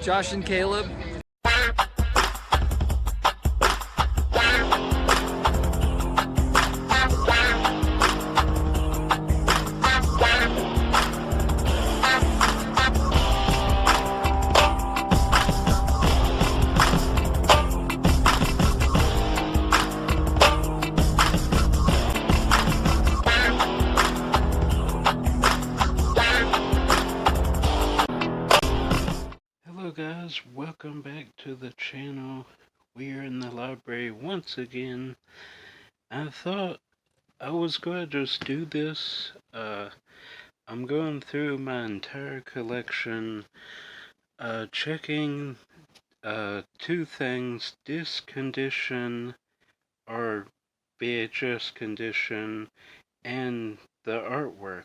Josh and Caleb. Hello guys, welcome back to the channel. We are in the library once again. I thought I was going to just do this. I'm going through my entire collection, checking two things: disc condition or VHS condition, and the artwork.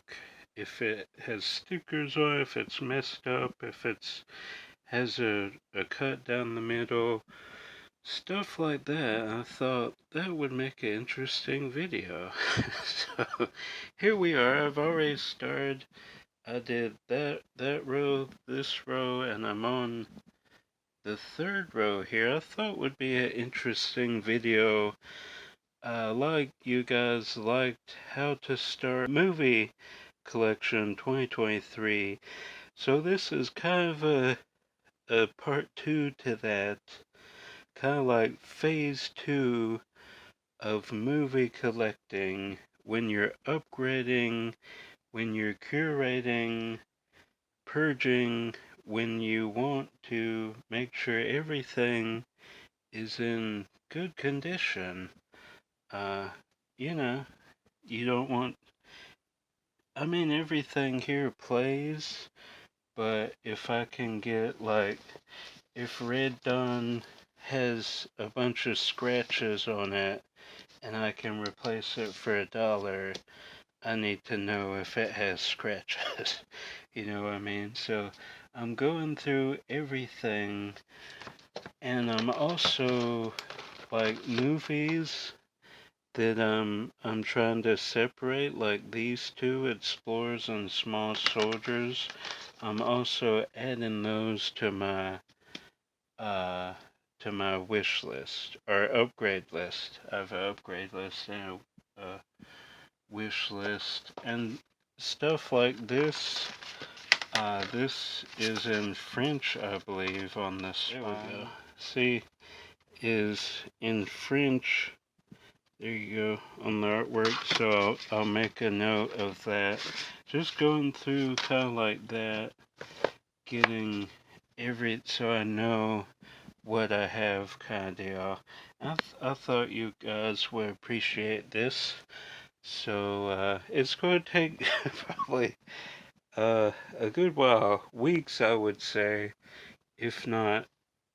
If it has stickers on it, if it's messed up, if it's has a cut down the middle, stuff like that. I thought that would make an interesting video. So here we are. I've already started. I did that row, this row, and I'm on the third row here. I thought would be an interesting video. Like you guys liked how to start movie collection 2023. So this is kind of a part 2 to that, kind of like phase 2 of movie collecting, when you're upgrading, when you're curating, purging, when you want to make sure everything is in good condition. You know, you don't want, I mean, everything here plays, but if I can get, like, if Red Dawn has a bunch of scratches on it and I can replace it for $1, I need to know if it has scratches. You know what I mean? So I'm going through everything, and I'm also, like, movies that I'm trying to separate, like these two, Explorers and Small Soldiers. I'm also adding those to my wish list or upgrade list. I have an upgrade list and a wish list and stuff like this. This is in French, I believe, on the spine. There we go. See, is in French. There you go on the artwork. So I'll make a note of that. Just going through kind of like that, getting so I know what I have, kind of deal. I thought you guys would appreciate this. So it's going to take probably a good while, weeks I would say, if not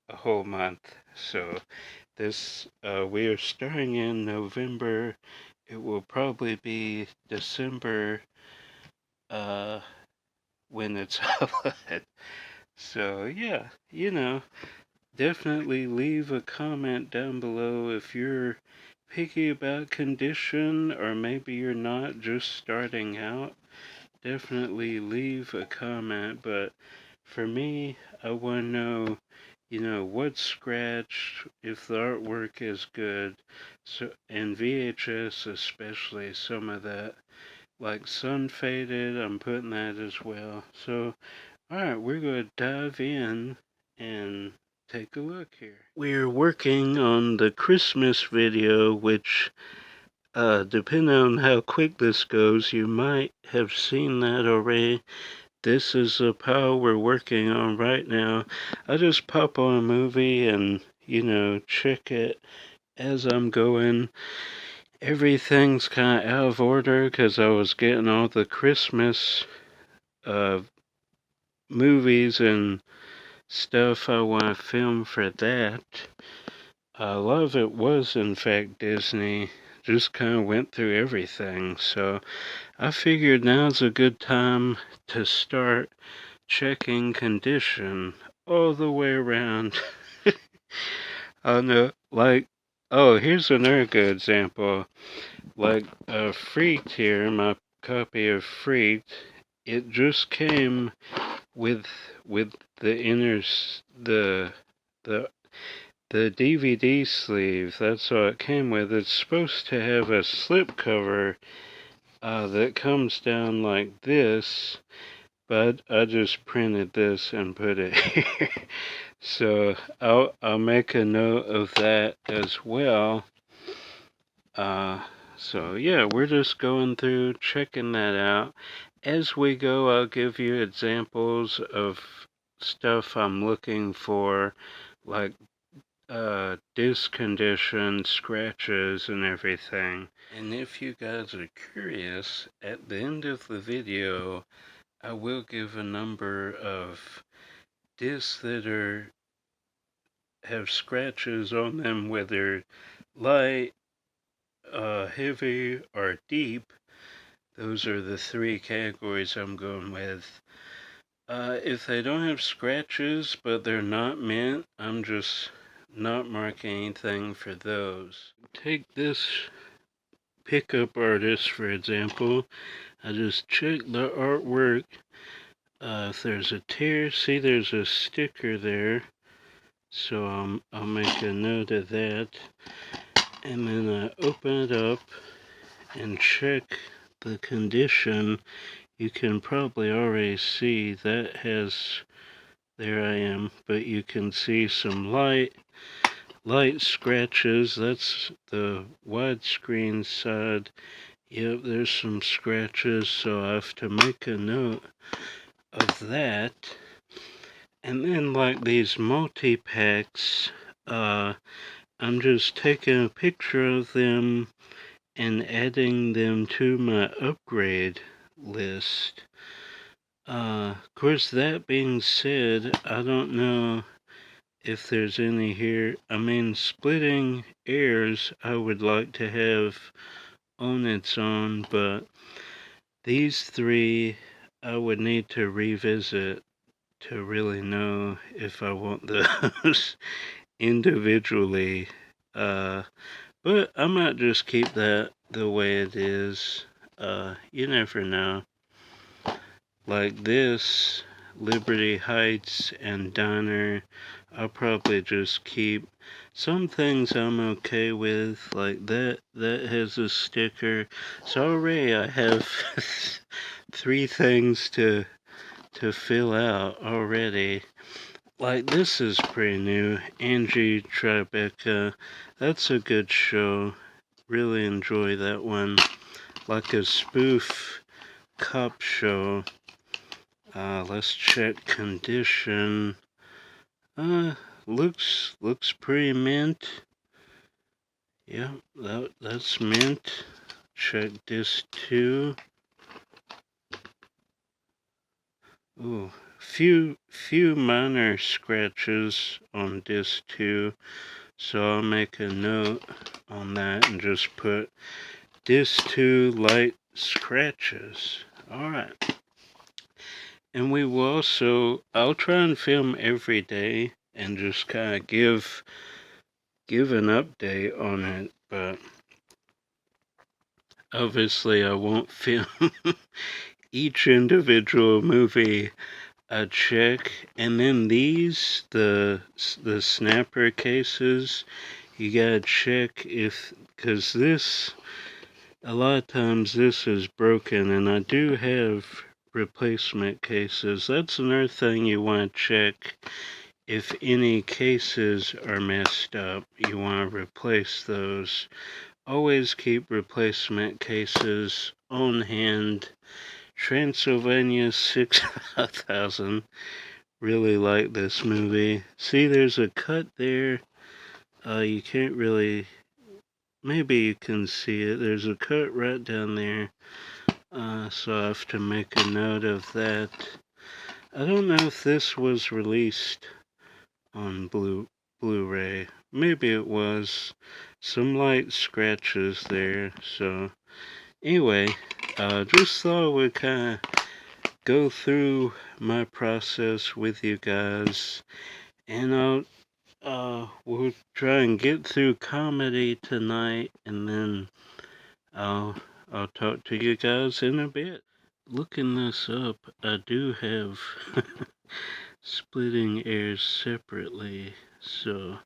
a whole month. So this we are starting in November. It will probably be December when it's uploaded. So yeah, definitely leave a comment down below if you're picky about condition, or maybe you're not, just starting out. Definitely leave a comment, but for me, I want to know, what's scratched, if the artwork is good, so, and VHS especially, some of that, like sun faded, I'm putting that as well. So, alright, we're going to dive in and take a look here. We're working on the Christmas video, which, depending on how quick this goes, you might have seen that already. This is the pile we're working on right now. I just pop on a movie and, check it as I'm going. Everything's kind of out of order because I was getting all the Christmas movies and stuff I want to film for that. A lot of it was, in fact, Disney. Just kind of went through everything. So I figured now's a good time to start checking condition all the way around. Oh no, like, oh, here's another good example. Like, Freaked here, my copy of Freaked, it just came with with the the the DVD sleeve. That's all it came with. It's supposed to have a slip cover that comes down like this, but I just printed this and put it here. So I'll make a note of that as well. So yeah, we're just going through checking that out. As we go, I'll give you examples of stuff I'm looking for, like disc condition, scratches, and everything. And if you guys are curious, at the end of the video, I will give a number of discs that have scratches on them, whether light, heavy, or deep. Those are the three categories I'm going with. If they don't have scratches, but they're not mint, I'm just not marking anything for those. Take this pickup artist, for example. I just check the artwork. If there's a tear, see there's a sticker there. So I'll make a note of that. And then I open it up and check the condition. You can probably already see that has, there I am, but you can see some light scratches. That's the widescreen side. Yep, there's some scratches, so I have to make a note of that. And then like these multi-packs, I'm just taking a picture of them and adding them to my upgrade list. Of course, that being said, I don't know if there's any here. I mean, splitting airs I would like to have on its own, but these three I would need to revisit to really know if I want those individually. But I might just keep that the way it is. You never know. Like this, Liberty Heights and Diner, I'll probably just keep. Some things I'm okay with, like that has a sticker. So already I have 3 things to fill out already. Like this is pretty new. Angie Tribeca. That's a good show. Really enjoy that one. Like a spoof cop show. Let's check condition. Looks pretty mint. Yeah, that's mint. Check this too. Ooh, few minor scratches on disc 2, so I'll make a note on that and just put disc 2 light scratches. Alright. And we will also, I'll try and film every day and just kind of give an update on it, but obviously I won't film each individual movie I check. And then these, the snapper cases, you gotta check if, because this, a lot of times this is broken, and I do have replacement cases. That's another thing you want to check. If any cases are messed up, you want to replace those. Always keep replacement cases on hand. Transylvania 6000. Really like this movie. See, there's a cut there. You can't really, maybe you can see it. There's a cut right down there. So I have to make a note of that. I don't know if this was released on Blu-ray. Maybe it was. Some light scratches there. So anyway, just thought I would kind of go through my process with you guys, and we'll try and get through comedy tonight, and then I'll talk to you guys in a bit. looking this up, I do have splitting airs separately, so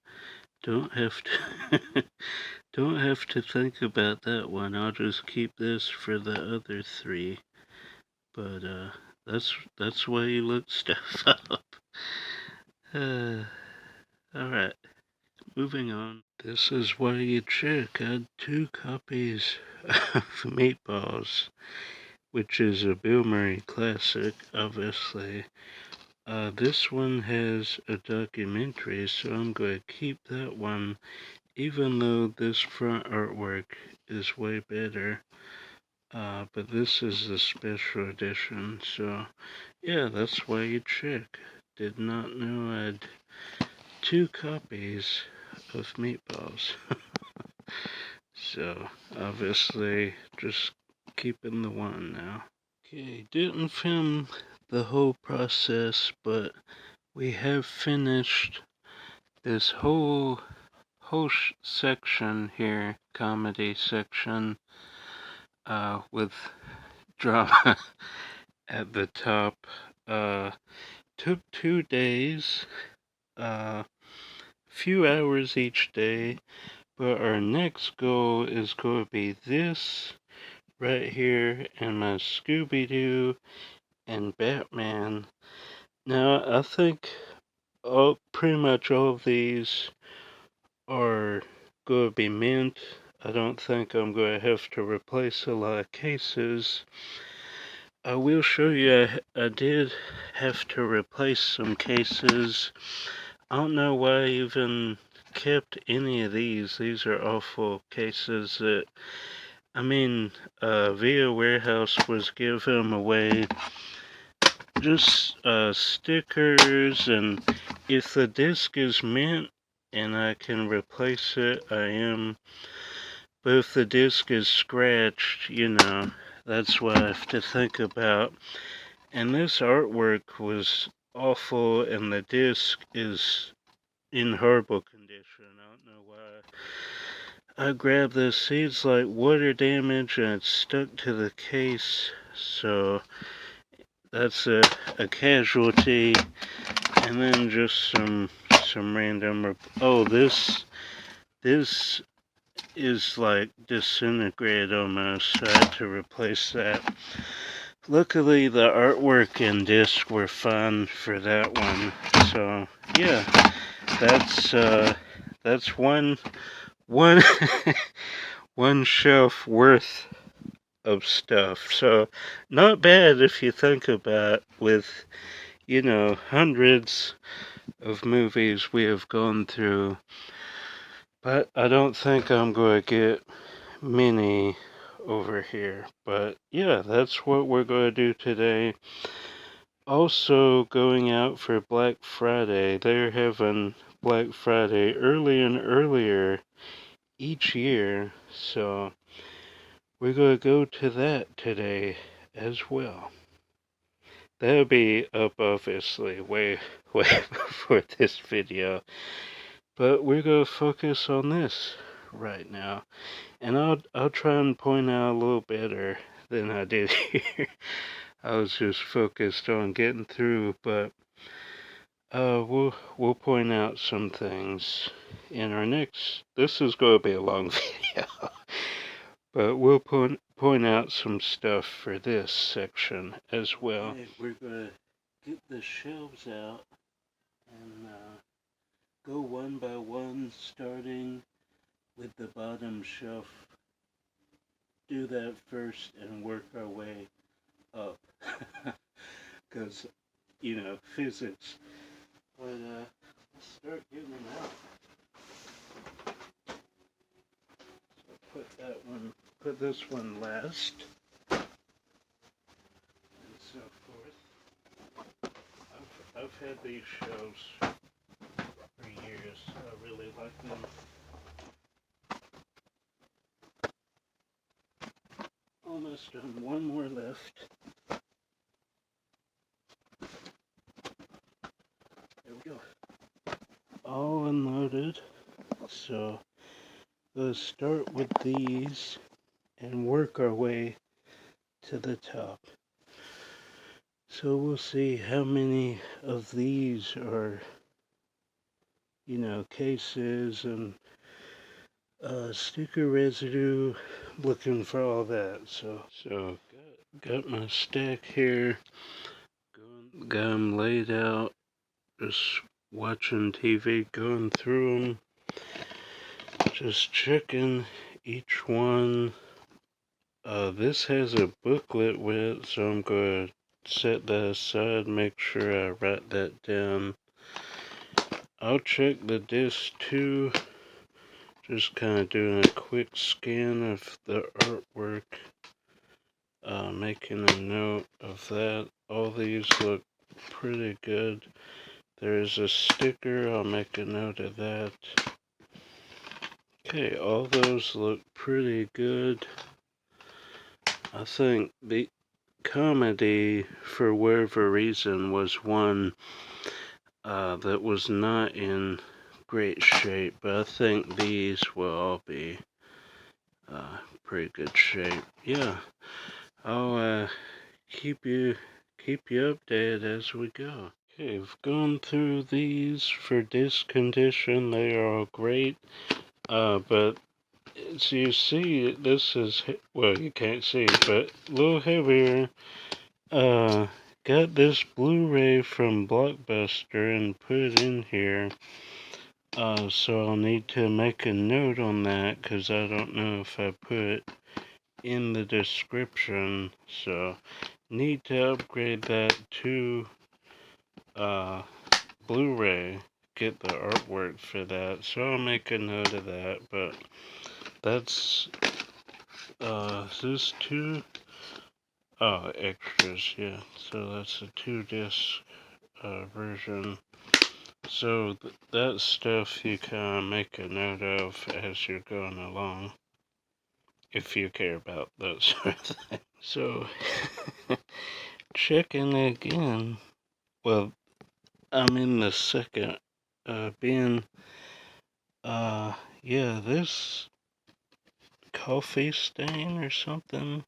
don't have to don't have to think about that one. I'll just keep this for the other three. But that's why you look stuff up. Alright, moving on. This is why you check. I had 2 copies of Meatballs, which is a Bill Murray classic, obviously. This one has a documentary, so I'm going to keep that one, even though this front artwork is way better. But this is the special edition, so yeah, that's why you check. Did not know I had 2 copies of Meatballs. So, obviously, just keeping the one now. Okay, didn't film the whole process, but we have finished this whole section here, comedy section, with drama at the top. Took 2 days, few hours each day, but our next goal is going to be this right here and my Scooby-Doo and Batman. Now, I think pretty much all of these are going to be mint. I don't think I'm going to have to replace a lot of cases. I will show you I did have to replace some cases. I don't know why I even kept any of these. These are awful cases that, Via Warehouse was giving away just stickers, and if the disc is mint and I can replace it, I am. But if the disc is scratched, that's what I have to think about. And this artwork was awful, and the disc is in horrible condition. I don't know why. I grabbed this. See, it's like water damage, and it's stuck to the case. So that's a casualty. And then just some random. Oh, this is like disintegrated almost. So I had to replace that. Luckily, the artwork and disc were fine for that one. So yeah, that's one one shelf worth of stuff. So not bad if you think about with hundreds of movies we have gone through. But I don't think I'm going to get many over here. But yeah, that's what we're going to do today. Also going out for Black Friday. They're having Black Friday early and earlier each year. So we're going to go to that today as well. That'll be up obviously way before this video. But we're going to focus on this right now. And I'll try and point out a little better than I did here. I was just focused on getting through, but we'll point out some things in our next. This is going to be a long video, but we'll point out some stuff for this section as well. Okay, we're going to get the shelves out and go one by one, starting with the bottom shelf. Do that first and work our way up, because physics. But let's start getting them out. So put this one last, and so forth. I've had these shelves for years. I really like them. Almost done. One more left. There we go. All unloaded. So let's start with these and work our way to the top. So we'll see how many of these are, cases and sticker residue, looking for all that. So got my stack here, got them laid out, just watching TV, going through them, just checking each one. This has a booklet with it, so I'm going to set that aside, make sure I write that down. I'll check the disc too, just kind of doing a quick scan of the artwork, making a note of that. All these look pretty good. There's a sticker, I'll make a note of that. Okay, all those look pretty good. I think the comedy, for whatever reason, was one that was not in great shape, but I think these will all be pretty good shape. Yeah, I'll keep you updated as we go. Okay, I've gone through these for disc condition. They are all great, but as you see, this is, well, you can't see, but a little heavier. Got this Blu-ray from Blockbuster and put it in here. So I'll need to make a note on that because I don't know if I put it in the description. So need to upgrade that to Blu-ray. Get the artwork for that. So I'll make a note of that. But that's this two. Oh, extras, yeah. So that's a 2-disc version. So that stuff you kind of make a note of as you're going along, if you care about that sort of thing. So, checking again. Well, I'm in the second bin. Yeah, this coffee stain or something.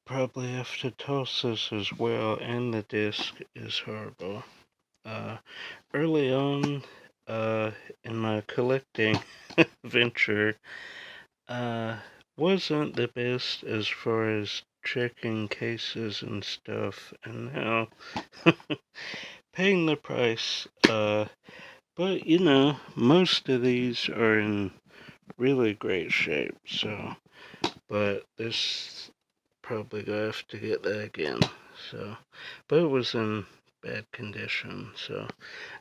Probably have to toss this as well, and the disc is horrible. Early on in my collecting venture, wasn't the best as far as checking cases and stuff, and now paying the price. But most of these are in really great shape, so, but this probably gonna have to get that again. So, but it was in bad condition, so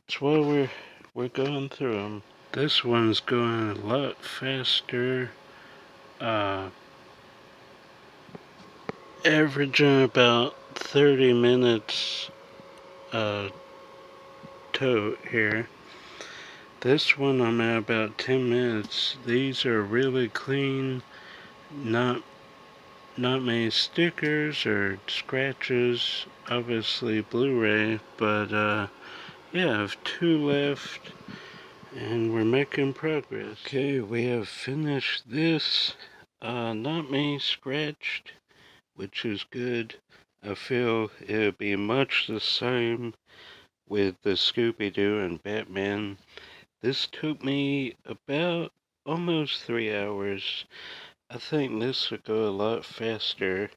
that's why we're going through them. This one's going a lot faster, averaging about 30 minutes tote here. This one I'm at about 10 minutes. These are really clean, not many stickers or scratches, obviously Blu-ray, but yeah, I have 2 left and we're making progress. Okay, we have finished this. Not many scratched, which is good. I feel it'll be much the same with the Scooby-Doo and Batman. This took me about almost 3 hours. I think this would go a lot faster,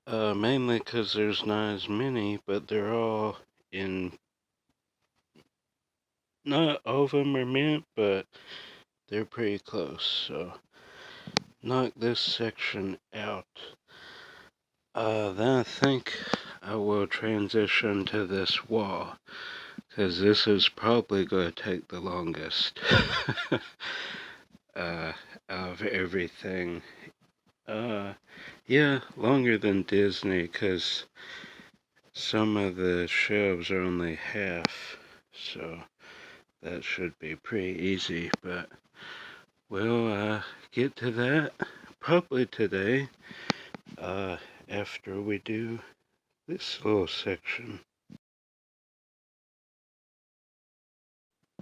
mainly because there's not as many, but they're all in, not all of them are mint, but they're pretty close, so knock this section out. Then I think I will transition to this wall, because this is probably going to take the longest of everything. Yeah, longer than Disney, because some of the shelves are only half, so that should be pretty easy, but we'll get to that probably today, after we do this little section.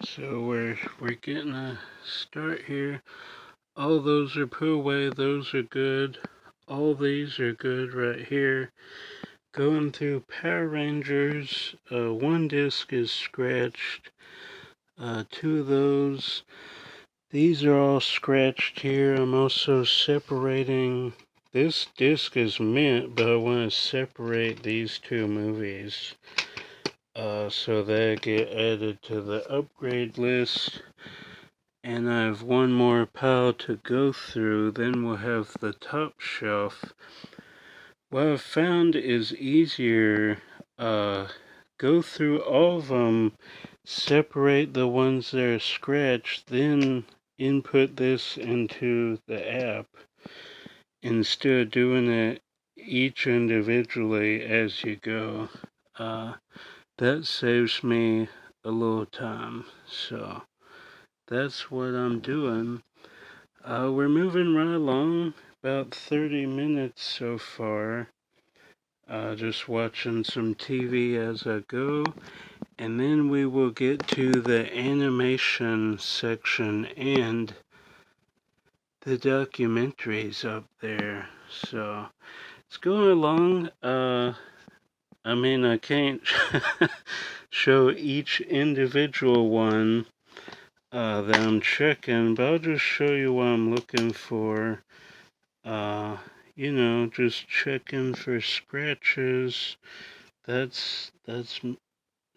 So we're getting a start here. All those are put away, those are good. All these are good right here. Going through Power Rangers, one disc is scratched. Two of those. These are all scratched here. I'm also separating. This disc is mint, but I want to separate these two movies. So they get added to the upgrade list. And I have one more pile to go through. Then we'll have the top shelf. What I've found is easier. Go through all of them, separate the ones that are scratched, then input this into the app instead of doing it each individually as you go. That saves me a little time. So that's what I'm doing. We're moving right along, about 30 minutes so far. Just watching some TV as I go, and then we will get to the animation section and the documentaries up there. So it's going along. I can't show each individual one that I'm checking, but I'll just show you what I'm looking for. Just checking for scratches. That's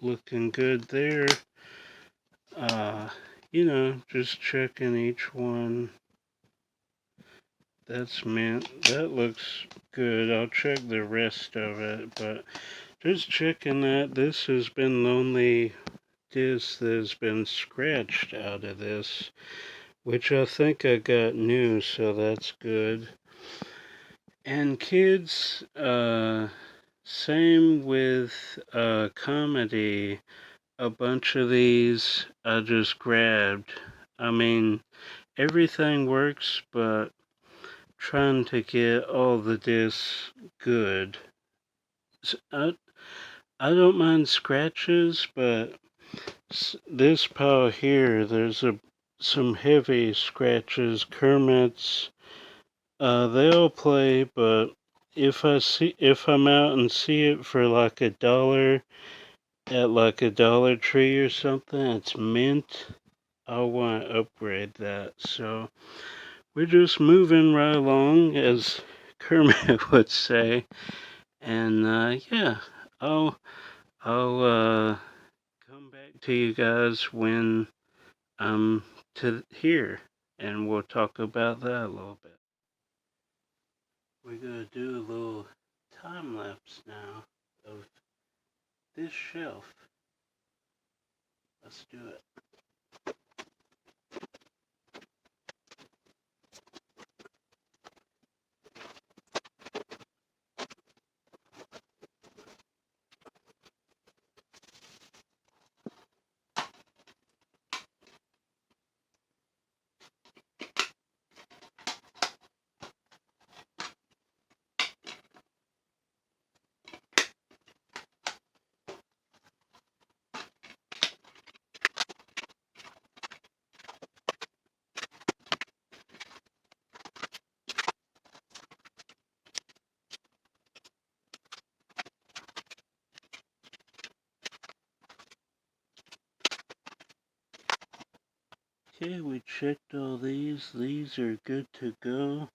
looking good there. Just checking each one. That's mint. That looks good. I'll check the rest of it, but just checking that. This has been the only disc that has been scratched out of this, which I think I got new, so that's good. And kids, same with comedy. A bunch of these I just grabbed. Everything works, but trying to get all the discs good. I don't mind scratches, but this pile here, there's some heavy scratches. Kermit's, they all play, but if I'm out and see it for like $1 at like a Dollar Tree or something, it's mint, I'll want to upgrade that. So we're just moving right along, as Kermit would say. And yeah, I'll come back to you guys when I'm to here, and we'll talk about that a little bit. We're gonna do a little time lapse now of this shelf. Let's do it. Okay, we checked all these. These are good to go.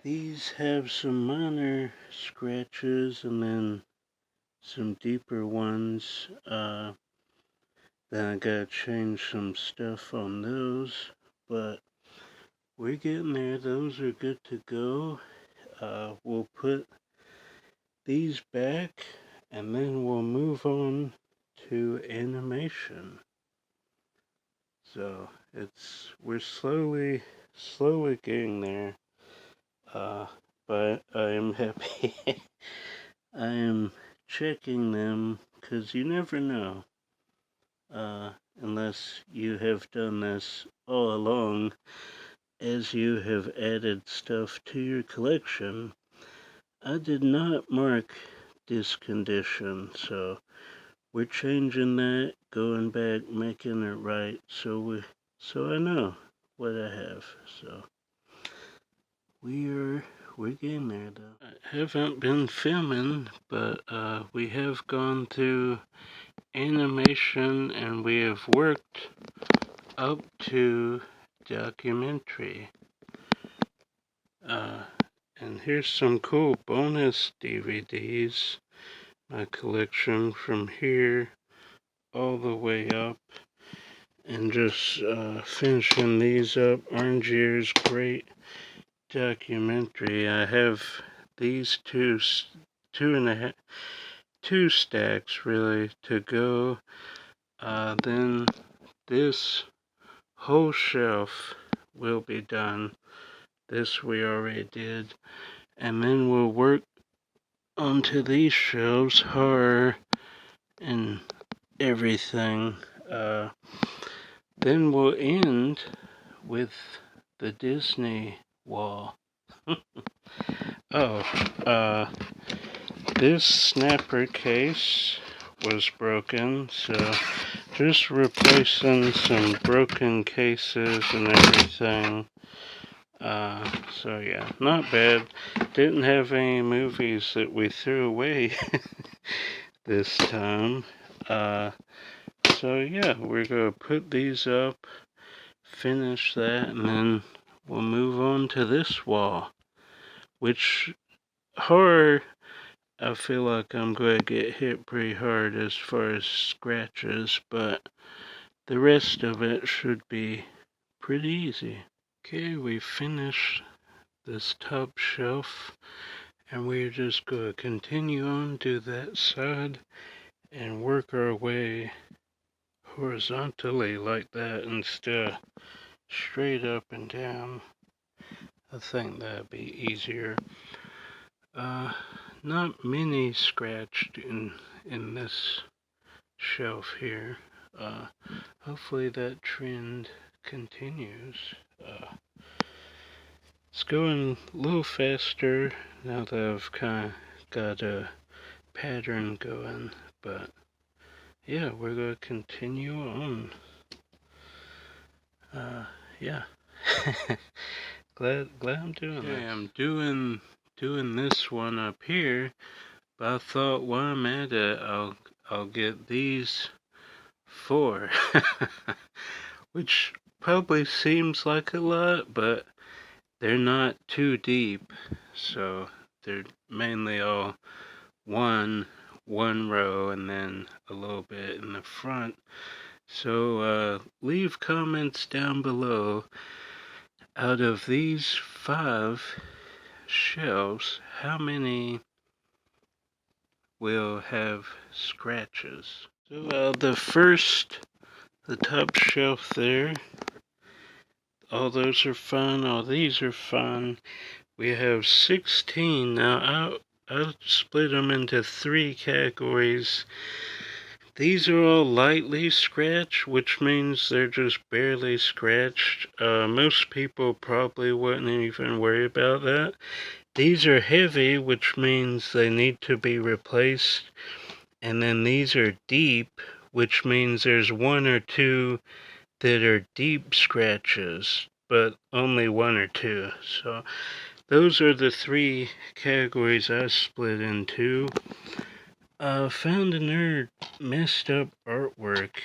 These have some minor scratches and then some deeper ones. Then I gotta change some stuff on those, but we're getting there. Those are good to go. We'll put these back and then we'll move on to animation. So we're slowly getting there. But I am happy. I am checking them because you never know. Unless you have done this all along, as you have added stuff to your collection. I did not mark this condition, so we're changing that, going back, making it right, so I know what I have. So we're we're getting there though. I haven't been filming, but we have gone through animation and we have worked up to documentary. And here's some cool bonus DVDs. My collection from here all the way up. And just finishing these up. Orange Year's great documentary. I have these two stacks really to go. Then this whole shelf will be done. This we already did. And then we'll work onto these shelves, horror and everything. Then we'll end with the Disney wall. This snapper case was broken, so just replacing some broken cases and everything. So yeah, not bad. Didn't have any movies that we threw away this time. So yeah, we're gonna put these up, finish that, and then we'll move on to this wall. Which, horror, I feel like I'm going to get hit pretty hard as far as scratches, but the rest of it should be pretty easy. Okay, we finished this top shelf, and we're just going to continue on to that side and work our way horizontally like that instead of straight up and down. I think that'd be easier. Not many scratched in this shelf here. Hopefully that trend continues. It's going a little faster now that I've kind of got a pattern going, but yeah, we're going to continue on. Yeah. glad I'm doing this. I'm doing this one up here, but I thought while I'm at it, I'll get these 4, which probably seems like a lot, but they're not too deep, so they're mainly all one row and then a little bit in the front. So leave comments down below. Out of these 5 shelves, how many will have scratches? So the top shelf there, all those are fine, all these are fine. We have 16. Now I'll split them into 3 categories. These are all lightly scratched, which means they're just barely scratched. Most people probably wouldn't even worry about that. These are heavy, which means they need to be replaced. And then these are deep, which means there's 1 or 2 that are deep scratches, but only 1 or 2. So those are the 3 categories I split into. Found another messed up artwork,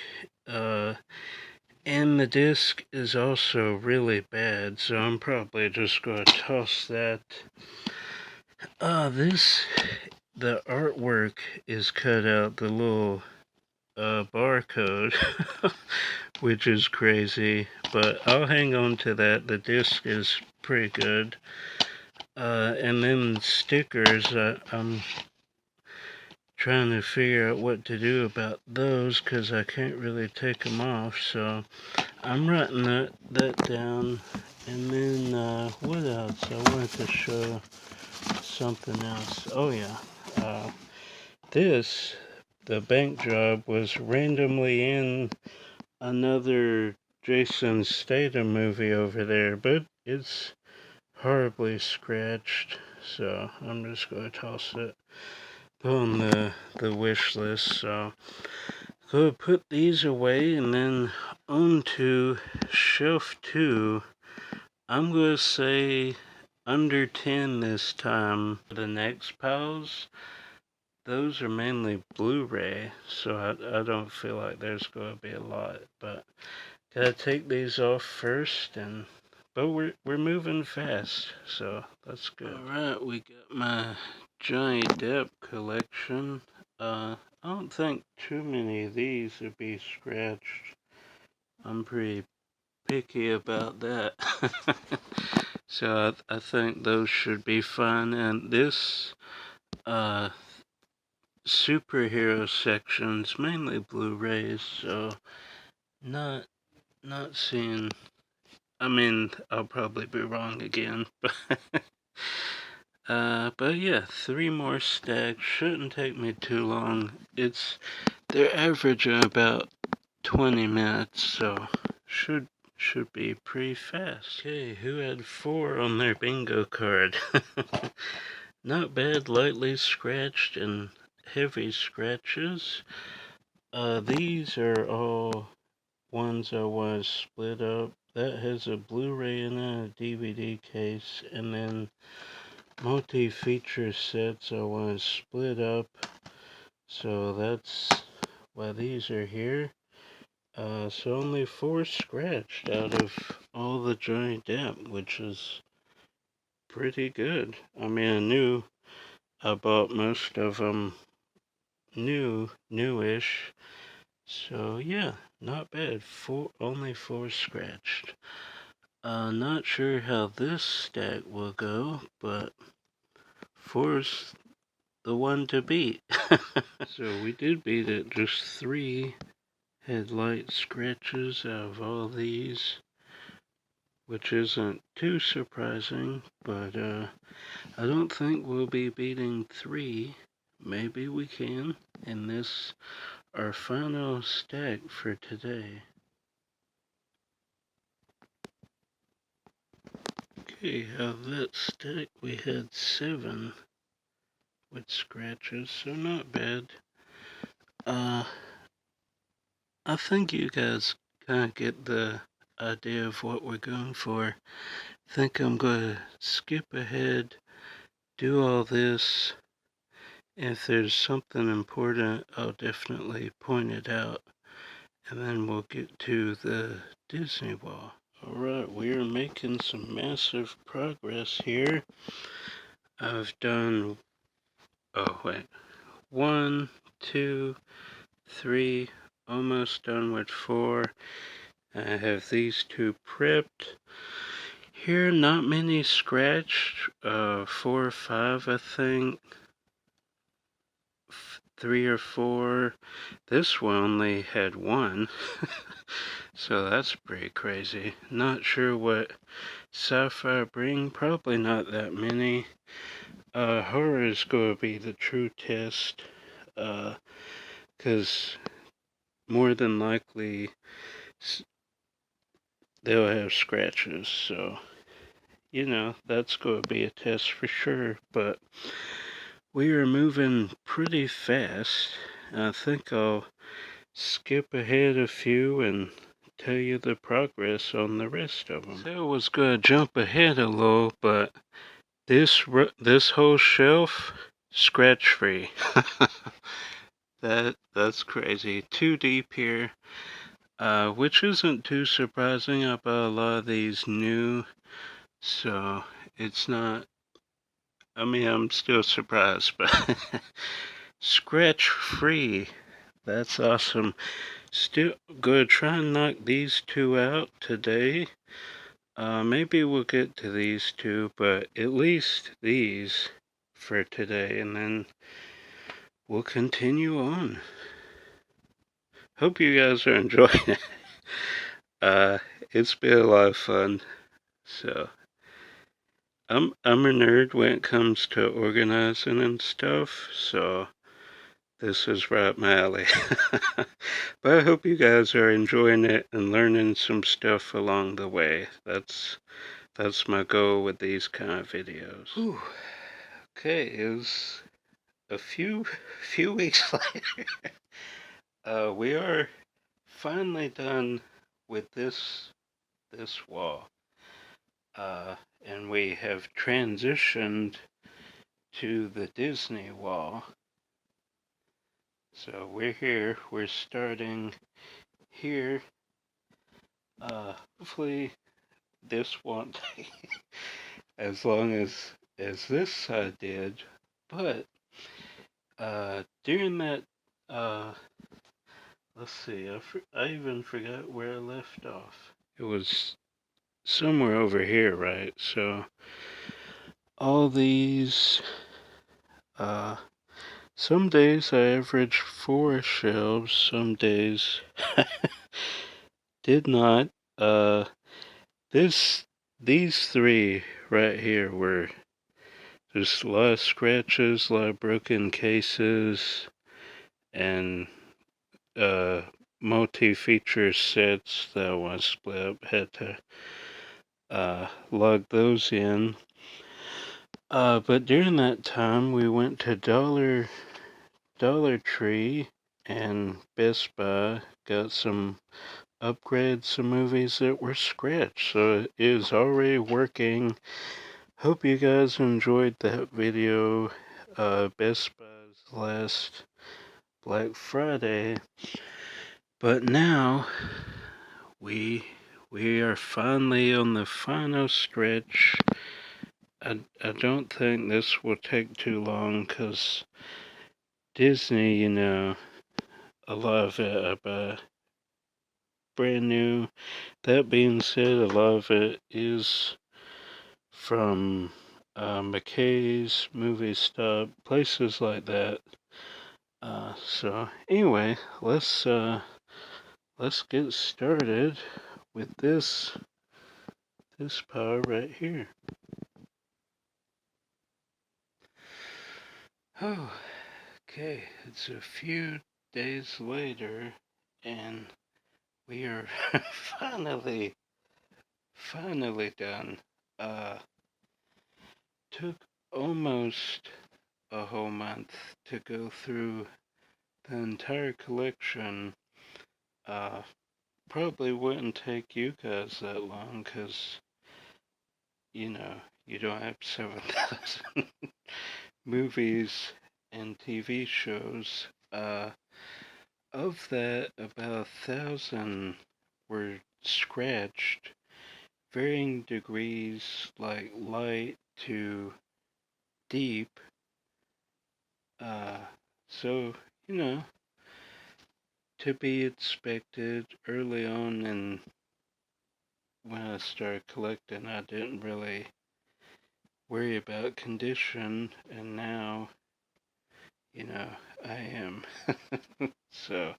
and the disc is also really bad, so I'm probably just going to toss that. The artwork is cut out the little barcode, which is crazy, but I'll hang on to that. The disc is pretty good. And then stickers, I'm trying to figure out what to do about those because I can't really take them off, so I'm writing that down. And then what else? I wanted to show something else. Oh yeah, the bank job was randomly in another Jason Statham movie over there, but it's horribly scratched, so I'm just going to toss it on the wish list. So go put these away, and then on to shelf 2. I'm going to say under 10 this time. The next piles, those are mainly Blu-ray, so I don't feel like there's going to be a lot, but gotta take these off first, but we're moving fast, so that's good. Alright, we got my Johnny Depp collection. I don't think too many of these would be scratched. I'm pretty picky about that. So I think those should be fun. And this superhero section's mainly Blu-rays, so not seeing. I mean, I'll probably be wrong again, but yeah, 3 more stacks shouldn't take me too long. They're averaging about 20 minutes, so should be pretty fast. Okay, who had 4 on their bingo card? Not bad, lightly scratched and heavy scratches. These are all ones I want to split up. That has a Blu-ray and a DVD case, and then multi-feature sets I want to split up. So that's why these are here. So only 4 scratched out of all the Johnny Depp, which is pretty good. I mean, I bought most of them newish. So yeah, not bad. Only 4 scratched. Not sure how this stack will go, but 4's the one to beat. So we did beat it. Just 3 had light scratches out of all these, which isn't too surprising, but I don't think we'll be beating 3. Maybe we can in this, our final stack for today. Okay, out of that stack we had 7 with scratches, so not bad. I think you guys kind of get the idea of what we're going for. I think I'm going to skip ahead, do all this. If there's something important, I'll definitely point it out, and then we'll get to the Disney wall. Alright, we are making some massive progress here. I've done, 1, 2, 3, almost done with 4. I have these 2 prepped. Here, not many scratched, 4 or 5 I think. 3 or 4. This one only had 1. So that's pretty crazy. Not sure what Sapphire bring. Probably not that many. Horror is going to be the true test. Because more than likely they'll have scratches. So, that's going to be a test for sure. But we are moving pretty fast. I think I'll skip ahead a few and tell you the progress on the rest of them. So I was going to jump ahead a little, but this whole shelf, scratch free. That's crazy. 2 deep here, which isn't too surprising. I bought a lot of these new, so it's not, I mean, I'm still surprised, but scratch free. That's awesome. Still gonna try and knock these 2 out today. Maybe we'll get to these 2, but at least these for today, and then we'll continue on. Hope you guys are enjoying it. It's been a lot of fun. So I'm a nerd when it comes to organizing and stuff, so this is right up my alley. But I hope you guys are enjoying it and learning some stuff along the way. That's my goal with these kind of videos. Whew. Okay, it was a few weeks later. We are finally done with this wall. and we have transitioned to the Disney wall. So we're here, we're starting here. Hopefully this won't take as long as this side did, but during that, let's see, I even forgot where I left off. It was somewhere over here, right? So all these, some days I averaged 4 shelves, some days did not. Uh, these 3 right here were just a lot of scratches, a lot of broken cases, and multi-feature sets that I want to split up. Had to lug those in. But during that time, we went to Dollar Tree and Best Buy, got some upgrades, some movies that were scratched, so it is already working. Hope you guys enjoyed that video. Best Buy's last Black Friday, but now we are finally on the final stretch. I don't think this will take too long, because Disney, you know, a lot of it I buy brand new. That being said, a lot of it is from McKay's, Movie Stop, places like that. So anyway, let's get started with this pile right here. Oh, okay, it's a few days later, and we are finally done. Took almost a whole month to go through the entire collection. Probably wouldn't take you guys that long, because, you know, you don't have 7,000 movies and TV shows. Of that, about 1,000 were scratched, varying degrees, like light to deep. So, you know, to be expected. Early on, and when I started collecting, I didn't really worry about condition, and now, you know, I am. So,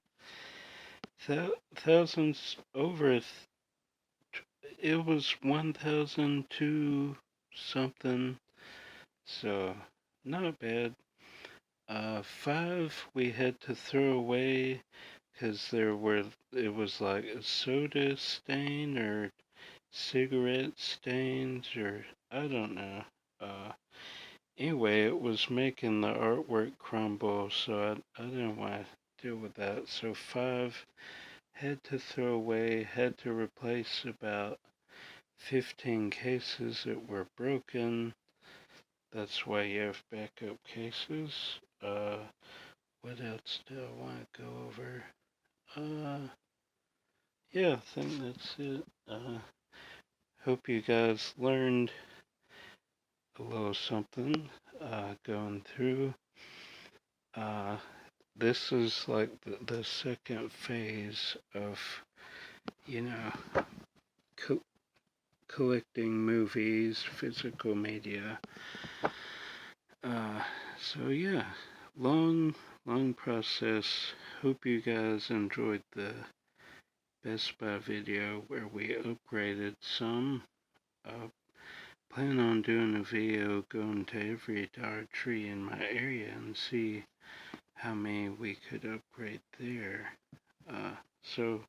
thousands over, it was 1,002 something, so not bad. 5 we had to throw away, because it was like a soda stain or cigarette stains, or I don't know. Anyway, it was making the artwork crumble, so I didn't want to deal with that. So 5 had to throw away, had to replace about 15 cases that were broken. That's why you have backup cases. What else do I want to go over? Yeah, I think that's it. Hope you guys learned a little something going through. This is like the second phase of, you know, collecting movies, physical media. So yeah, long process. Hope you guys enjoyed the Best Buy video where we upgraded some. Plan on doing a video going to every Dollar Tree in my area and see how many we could upgrade there. So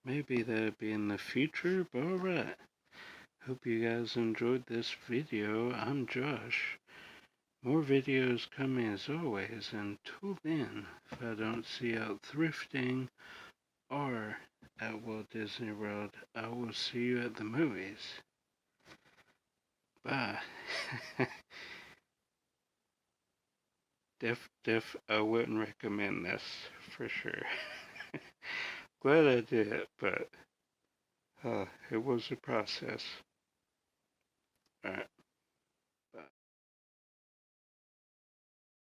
maybe that'd be in the future, but alright. Hope you guys enjoyed this video. I'm Josh. More videos coming as always. Until then, if I don't see you out thrifting or at Walt Disney World, I will see you at the movies. But I wouldn't recommend this for sure. Glad I did it, but it was a process. All right.